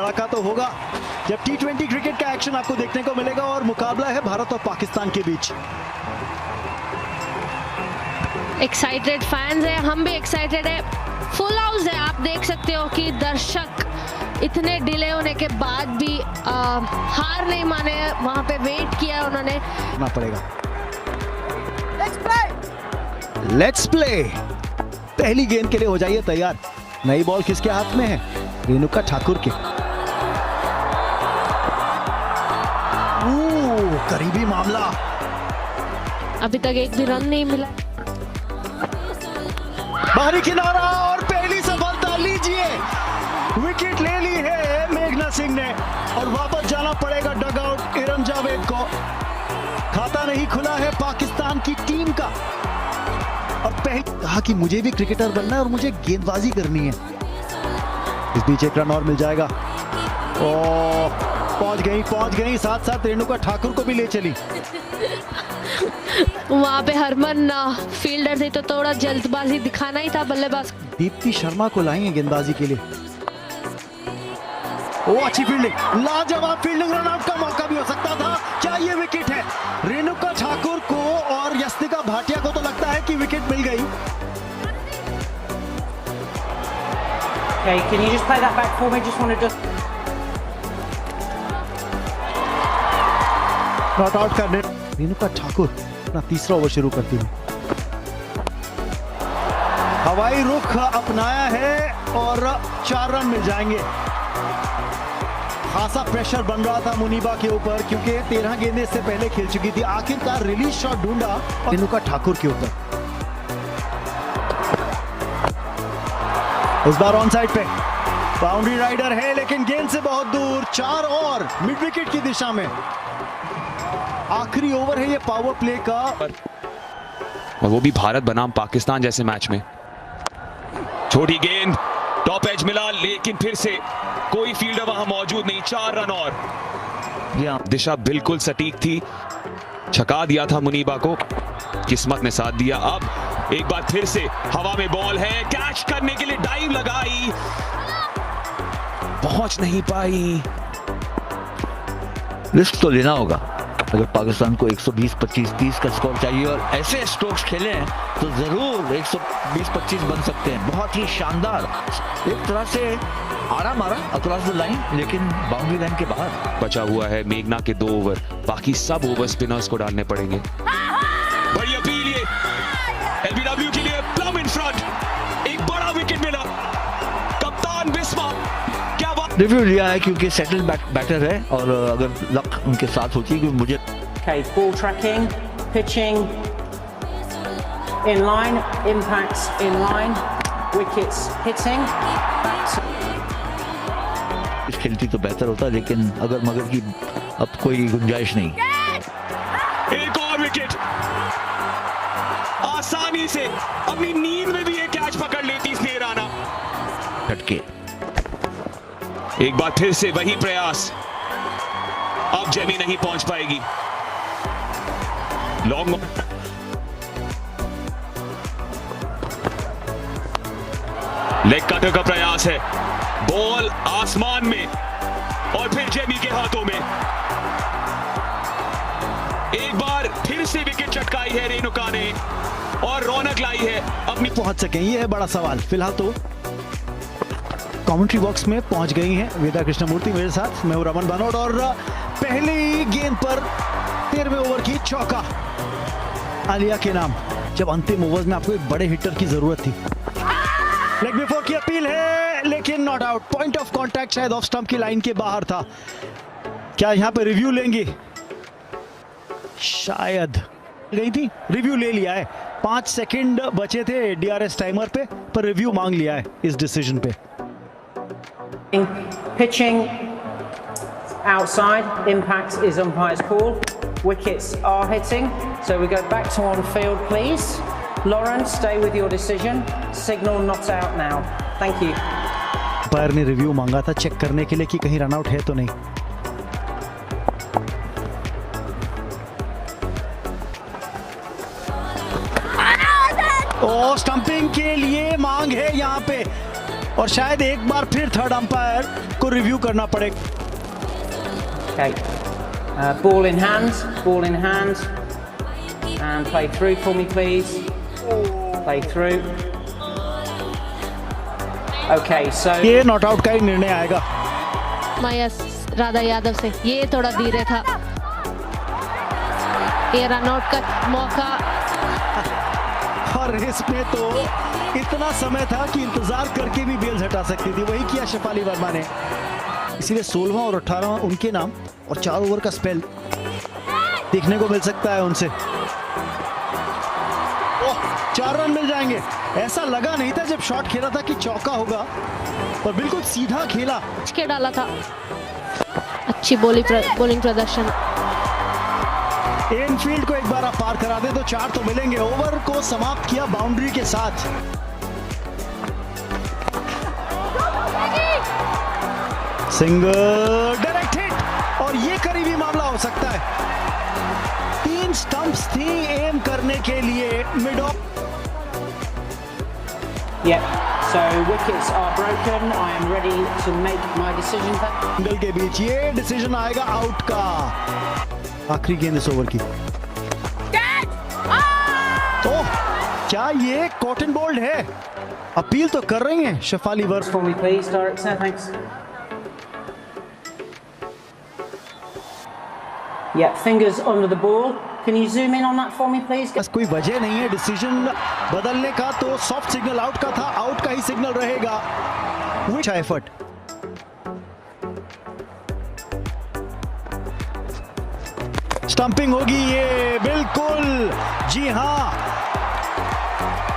धड़ाका तो होगा जब T20 क्रिकेट का एक्शन आपको देखने को मिलेगा और मुकाबला है भारत और पाकिस्तान के बीच। एक्साइटेड फैंस है, हम भी एक्साइटेड है, फुल हाउस है। आप देख सकते हो कि दर्शक इतने डिले होने के बाद भी हार नहीं माने, वहां पे वेट किया उन्होंने। ना पड़ेगा। Let's play. पहली गेंद के लिए हो जाइए तैयार। नई बॉल किसके हाथ में है? रेणुका ठाकुर के। करीबी मामला। अभी तक एक भी रन नहीं मिला। बाहरी किनारा और पहली सफलता लीजिए। विकेट ले ली है मेघना सिंह ने और वापस जाना पड़ेगा डगआउट इरम जावेद को। खाता नहीं खुला है पाकिस्तान की टीम का। और पहले कहा कि मुझे भी क्रिकेटर बनना है और मुझे गेंदबाजी करनी है। इस बीच एक रन और मिल जाएगा। पहुंच गई साथ साथ रेणुका ठाकुर को भी ले चली। वहां पे हरमन फील्डर थे तो थोड़ा जल्दबाजी दिखाना ही था बल्लेबाज। दीप्ति शर्मा को लाएंगे गेंदबाजी के लिए। अच्छी फील्डिंग, लाजवाब फील्डिंग। रन आउट का मौका भी हो सकता था। क्या ये विकेट है? रेणुका ठाकुर को और यस्तिका भाटिया को तो लगता है कि विकेट मिल गई। Okay, can you just play that back for me? Just want to not out करने रेणुका ठाकुर अपना तीसरा ओवर शुरू करती हुई। हवाई रुख अपनाया है और 4 रन मिल जाएंगे। खासा प्रेशर बन रहा था मुनीबा के ऊपर क्योंकि 13 गेंदें इससे पहले खेल चुकी थी। आखिरकार रिलीज शॉट ढूंढा रेणुका ठाकुर के ऊपर। इस बार ऑन साइड पे बाउंड्री राइडर है लेकिन गेंद से बहुत दूर। 4 और मिड विकेट की दिशा में। आखिरी ओवर है ये पावर प्ले का और वो भी भारत बनाम पाकिस्तान जैसे मैच में। छोटी गेंद, टॉप एज मिला लेकिन फिर से कोई फील्डर वहां मौजूद नहीं। 4 रन और। दिशा बिल्कुल सटीक थी, छका दिया था मुनीबा को, किस्मत ने साथ दिया। अब एक बार फिर से हवा में बॉल है, कैच करने के लिए डाइव लगाई, पहुंच नहीं पाई। रिस्क तो लेना होगा अगर पाकिस्तान को 120, 25, 30 का स्कोर चाहिए और ऐसे स्ट्रोक्स खेले हैं तो जरूर 120, 25 बन सकते हैं। बहुत ही शानदार, एक तरह से आराम अक्रॉस द लाइन लेकिन बाउंड्री लाइन के बाहर। बचा हुआ है मेघना के 2 ओवर, बाकी सब ओवर स्पिनर्स को डालने पड़ेंगे। बड़ी अपील ये एलबीडब्ल्यू के लिए, प्लम इन फ्रंट, एक बड़ा विकेट मिला। कप्तान बिस्मा क्या बात। रिव्यू लिया है क्योंकि सेटल बैटर है और अगर लक उनके साथ होती है मुझे। Okay, ball tracking, pitching in line, impacts in line, wickets hitting. खेलती तो बेहतर होता लेकिन अगर मगर की अब कोई गुंजाइश नहीं। एक और विकेट, आसानी से अपनी नींद में भी ये कैच पकड़ लेती स्नेह राणा। झटके, एक बार फिर से वही प्रयास, अब जेमी नहीं पहुंच पाएगी। लॉन्ग लेग कटर का प्रयास है, बॉल आसमान में और फिर जेमी के हाथों में। एक बार फिर से विकेट चटकाई है रेणुका ने और रौनक लाई है अपनी। पहुंच सके ये है बड़ा सवाल। फिलहाल तो कमेंट्री बॉक्स में पहुंच गई हैं वेदा कृष्णमूर्ति मेरे साथ। मैं हूं रमन बनोट और पहली गेंद पर 13वें ओवर की चौका आलिया के नाम। जब अंतिम ओवर्स में आपको एक बड़े हिटर की जरूरत थी। लेग बिफोर की अपील है लेकिन not out. Point of contact शायद ऑफ स्टंप की लाइन के बाहर था। क्या यहां पे रिव्यू लेंगे? शायद गई थी, रिव्यू ले लिया है। 5 सेकंड बचे थे डीआरएस टाइमर पे, पर रिव्यू मांग लिया है इस डिसीजन पे। Pitching outside, impact is umpire's call. Wickets are hitting, so we go back to on field, please. Lauren, stay with your decision. Signal not out now. Thank you. Umpire ने review मांगा था check करने के लिए कि कहीं run out है तो नहीं। स्टंपिंग के लिए मांग है यहाँ पे। और शायद एक बार फिर थर्ड अंपायर को रिव्यू करना पड़े। Okay. Ball in hand, and play through for me, please. Play through. Okay, so ये नॉट आउट का ही निर्णय आएगा। मयस राधा यादव से ये थोड़ा धीरे था, ये रनआउट का मौका। और इसमें तो इतना समय था कि इंतजार करके भी बेल्स हटा सकती थी, वही किया शेफाली वर्मा ने। इसीलिए 16वां और 18वां उनके नाम और 4 ओवर का स्पेल देखने को मिल सकता है उनसे। 4 रन मिल जाएंगे, ऐसा लगा नहीं था जब शॉट खेला था कि चौका होगा, पर बिल्कुल सीधा खेला। के डाला था, अच्छी बॉलिंग प्रदर्शन। एनफील्ड को एक बार आप पार करा दे तो 4 तो मिलेंगे। ओवर को समाप्त किया बाउंड्री के साथ। सिंगल, डायरेक्ट हिट, और ये करीबी मामला हो सकता है। 3 स्टंप्स थी एम करने के लिए mid of. yeah, so wickets are broken. I am ready to make my decision. Single के बीच ये डिसीजन आएगा आउट का। आखिरी गेंद इस ओवर की। ओह, क्या ये कॉटन बोल्ड है? अपील तो कर रही हैं Shefali Verma. For me, please, director. Thanks. Yeah, fingers under the ball. Can you zoom in on that for me, please? बस कोई वजह नहीं है डिसीजन बदलने का, तो सॉफ्ट सिग्नल आउट का था, आउट का ही सिग्नल रहेगा। अच्छा एफर्ट। स्टंपिंग होगी ये, बिल्कुल जी हाँ।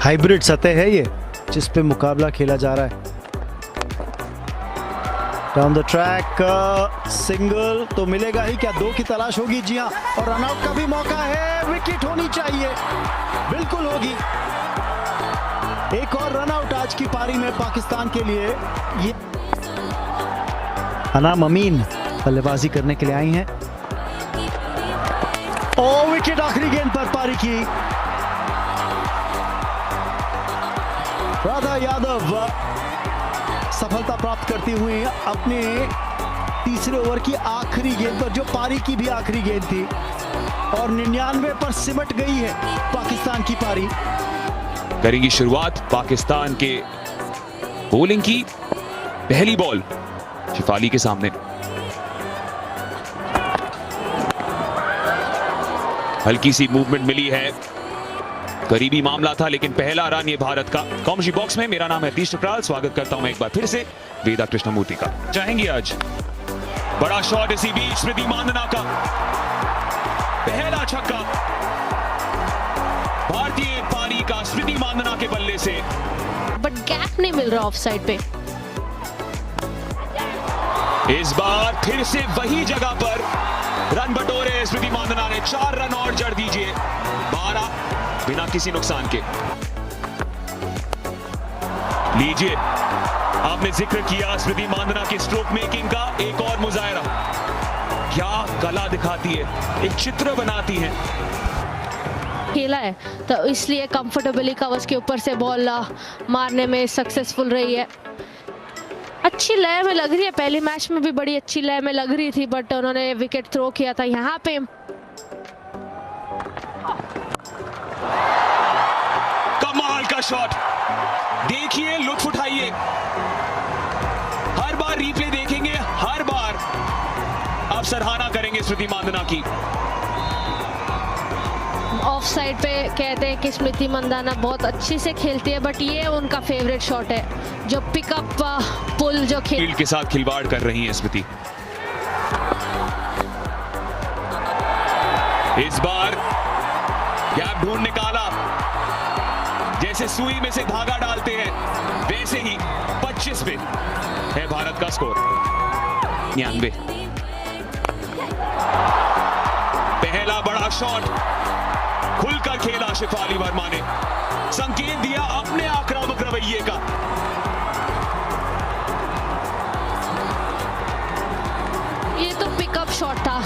हाइब्रिड सतह है ये जिस पे मुकाबला खेला जा रहा है। डाउन द ट्रैक सिंगल तो मिलेगा ही, क्या 2 की तलाश होगी? जी हाँ, और रनआउट का भी मौका है, विकेट होनी चाहिए, बिल्कुल होगी। एक और रनआउट आज की पारी में पाकिस्तान के लिए। ये अनाम अमीन बल्लेबाजी करने के लिए आई हैं। ओ विकेट आखिरी गेंद पर पारी की। राधा यादव सफलता प्राप्त करती हुई अपने तीसरे ओवर की आखिरी गेंद पर, जो पारी की भी आखिरी गेंद थी, और 99 पर सिमट गई है पाकिस्तान की पारी। करेंगी शुरुआत पाकिस्तान के बॉलिंग की। पहली बॉल शेफाली के सामने, हल्की सी मूवमेंट मिली है, करीबी मामला था, लेकिन पहला रन ये भारत का। कॉमेंट्री बॉक्स में मेरा नाम है तीश टकराल, स्वागत करता हूं मैं एक बार फिर से वेदा कृष्णमूर्ति का। चाहेंगे आज बड़ा शॉट इसी बीच स्मृति मांदना का पहला छक्का, भारतीय पारी का स्मृति मांदना के बल्ले से। बट गैप नहीं मिल रहा ऑफ साइड पे। इस बार फिर से वही जगह पर रन बटोरे स्मृति मांदना ने। 4 रन और जड़ दीजिए, 12 बिना किसी नुकसान के। लीजिए, आपने जिक्र किया स्मृति मांदना की स्ट्रोक मेकिंग का, एक और मुजाहरा। क्या कला दिखाती है, एक चित्र बनाती है। खेला है तो इसलिए कंफर्टेबली कवर्स के ऊपर से बॉल मारने में सक्सेसफुल रही है। अच्छी लय में लग रही है, पहले मैच में भी बड़ी अच्छी लय में लग रही थी, बट उन्होंने विकेट थ्रो किया था यहाँ पे। कमाल का शॉट, देखिए, लुत्फ उठाइए। हर बार रिप्ले देखेंगे, हर बार आप सराहना करेंगे स्मृति मांदना की। ऑफ साइड पे कहते हैं कि स्मृति मंदाना बहुत अच्छी से खेलती है, बट ये उनका फेवरेट शॉट है, जो पिकअप पुल जो फील्ड के साथ खिलवाड़ कर रही हैं स्मृति। इस बार गैप ढूंढ निकाला, जैसे सुई में से धागा डालते हैं वैसे ही 25 पे है भारत का स्कोर। 99। पहला बड़ा शॉट खुलकर खेला शेफाली वर्मा ने, संकेत दिया अपने आक्रामक रवैये का। ये तो पिकअप शॉट था,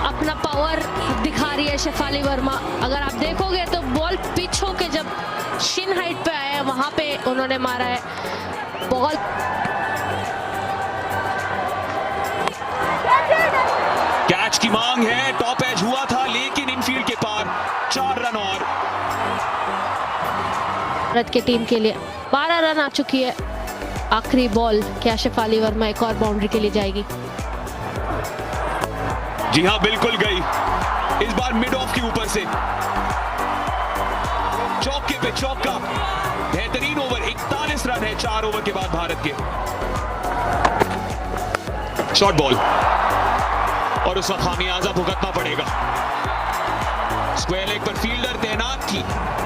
अपना पावर दिखा रही है शेफाली वर्मा। अगर आप देखोगे तो बॉल पिच होके जब शिन हाइट पे आया, वहां पे उन्होंने मारा है। बॉल कैच की मांग है, टॉप एज हुआ था लेकिन इनफील्ड के पार 4 रन और। भारत की टीम के लिए 12 रन आ चुकी है। आखिरी बॉल क्या शेफाली वर्मा एक और बाउंड्री के लिए जाएगी? जी हां, बिल्कुल गई, इस बार मिड ऑफ के ऊपर से चौके पे चौका। बेहतरीन ओवर, 41 रन है 4 ओवर के बाद भारत के। शॉर्ट बॉल और उस वक्त खामियाजा भुगतना पड़ेगा। स्क्वायर लेग पर फील्डर तैनात थी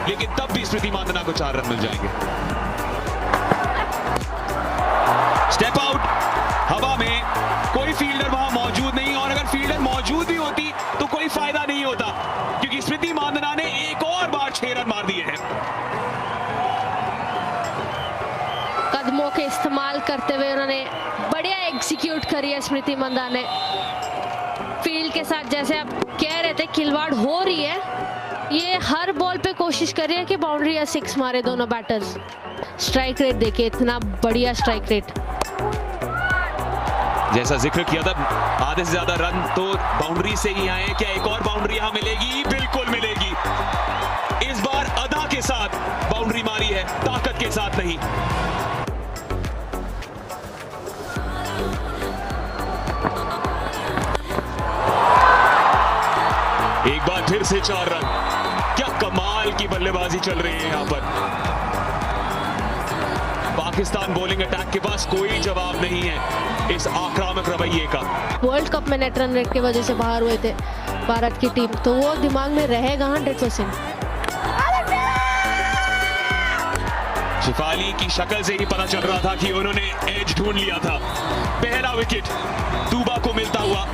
लेकिन तब भी स्मृति मांदना को 4 रन मिल जाएंगे। स्टेप आउट, हवा में, कोई फील्डर वहां मौजूद नहीं, और अगर फील्डर मौजूद भी होती तो कोई फायदा नहीं होता क्योंकि स्मृति मांदना ने एक और बार 6 रन मार दिए हैं। कदमों के इस्तेमाल करते हुए उन्होंने बढ़िया एग्जीक्यूट करी है स्मृति मंदाना ने। फील्ड के साथ जैसे आप कह रहे थे खिलवाड़ हो रही है, ये हर बॉल पे कोशिश कर रही है कि बाउंड्री या 6 मारे दोनों बैटर्स। स्ट्राइक रेट देखिए, इतना बढ़िया स्ट्राइक रेट। जैसा जिक्र किया था, आधे से ज्यादा रन तो बाउंड्री से ही आए। क्या एक और बाउंड्री यहां मिलेगी? बिल्कुल मिलेगी। इस बार अदा के साथ बाउंड्री मारी है, ताकत के साथ नहीं। एक बार फिर से 4 रन। क्या कमाल की बल्लेबाजी चल रही है यहां पर। पाकिस्तान बॉलिंग अटैक के पास कोई जवाब नहीं है इस आक्रामक रवैये का। वर्ल्ड कप में नेट रन रेट की वजह से बाहर हुए थे भारत की टीम, तो वो दिमाग में रहेगा 100%। शेफाली की शक्ल से ही पता चल रहा था कि उन्होंने एज ढूंढ लिया था। पहला विकेट तूबा को मिलता हुआ।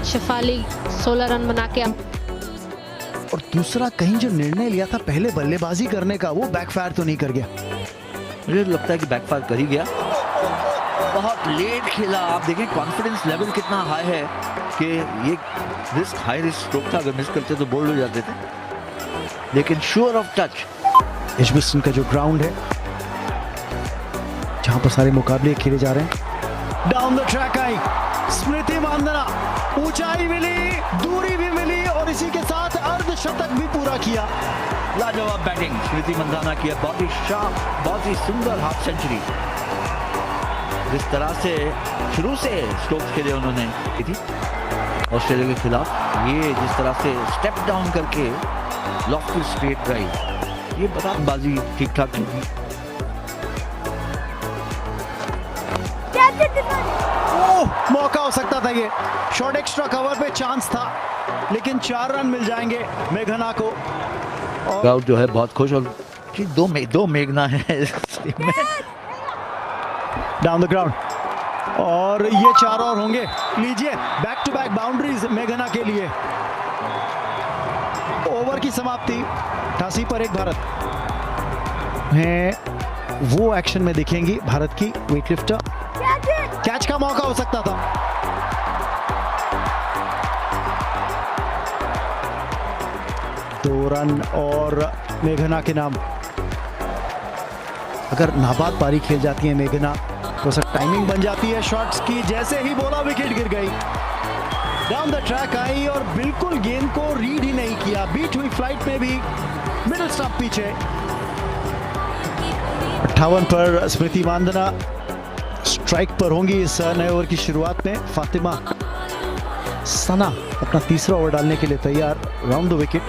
शेफाली 16 रन बना के और दूसरा, कहीं जो निर्णय लिया था पहले बल्लेबाजी करने का, वो बैकफायर तो नहीं कर गया? मुझे लगता है कि बैकफायर कर ही गया। बहुत लेट खेला। आप देखें कॉन्फिडेंस लेवल कितना हाई है कि ये हाई रिस्क स्ट्रोक था, अगर मिस करते तो बोल्ड हो जाते थे, लेकिन श्योर ऑफ टच। एजबस्टन का जो ग्राउंड है जहां पर सारे मुकाबले खेले जा रहे हैं। डाउन द ट्रैक आई स्मृति मांदना, ऊंचाई मिली, दूरी भी मिली और इसी के साथ अर्धशतक भी पूरा किया। लाजवाब बैटिंग स्मृति मंदाना की, बहुत ही शार्प, बहुत ही सुंदर हाफ सेंचुरी। जिस तरह से शुरू से स्ट्रोक्स खेले उन्होंने की थी ऑस्ट्रेलिया के खिलाफ, ये जिस तरह से स्टेप डाउन करके लॉफ्टी स्ट्रेट ड्राइव, ये बड़ा बाजी ठीक ठाक थी। मौका हो सकता था, ये शॉर्ट एक्स्ट्रा कवर पे चांस था, लेकिन 4 रन मिल जाएंगे मेघना को। क्राउड जो है बहुत खुश, और कि दो मेघना है डाउन द ग्राउंड, और ये 4 और होंगे। लीजिए बैक टू बैक बाउंड्रीज मेघना के लिए। ओवर की समाप्ति 88 पर 1 भारत है। वो एक्शन में दिखेंगी भारत की वेटलिफ्टर। कैच का मौका हो सकता था। दो रन और मेघना के नाम। अगर नाबाद पारी खेल जाती है मेघना तो सर टाइमिंग बन जाती है शॉट्स की। जैसे ही बोला विकेट गिर गई, डाउन द ट्रैक आई और बिल्कुल गेंद को रीड ही नहीं किया। बीट हुई फ्लाइट में भी, मिडिल स्टंप पीछे। 58 पर स्मृति मांदना स्ट्राइक पर होंगी इस नए ओवर की शुरुआत में। फातिमा सना अपना तीसरा ओवर डालने के लिए तैयार, राउंड द विकेट।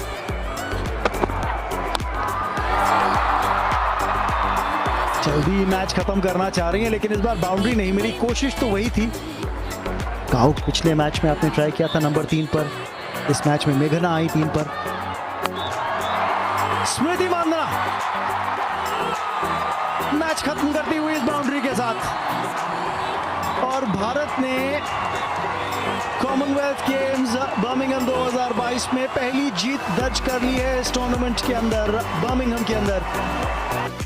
जल्दी मैच खत्म करना चाह रही हैं, लेकिन इस बार बाउंड्री नहीं मिली। कोशिश तो वही थी, काउट पिछले मैच में आपने ट्राई किया था नंबर 3 पर, इस मैच में मेघना आई 3 पर। स्मृति मांदना मैच खत्म करती हुई इस बाउंड्री के साथ, और भारत ने कॉमनवेल्थ गेम्स बर्मिंघम 2022 में पहली जीत दर्ज कर ली है इस टूर्नामेंट के अंदर, बर्मिंघम के अंदर।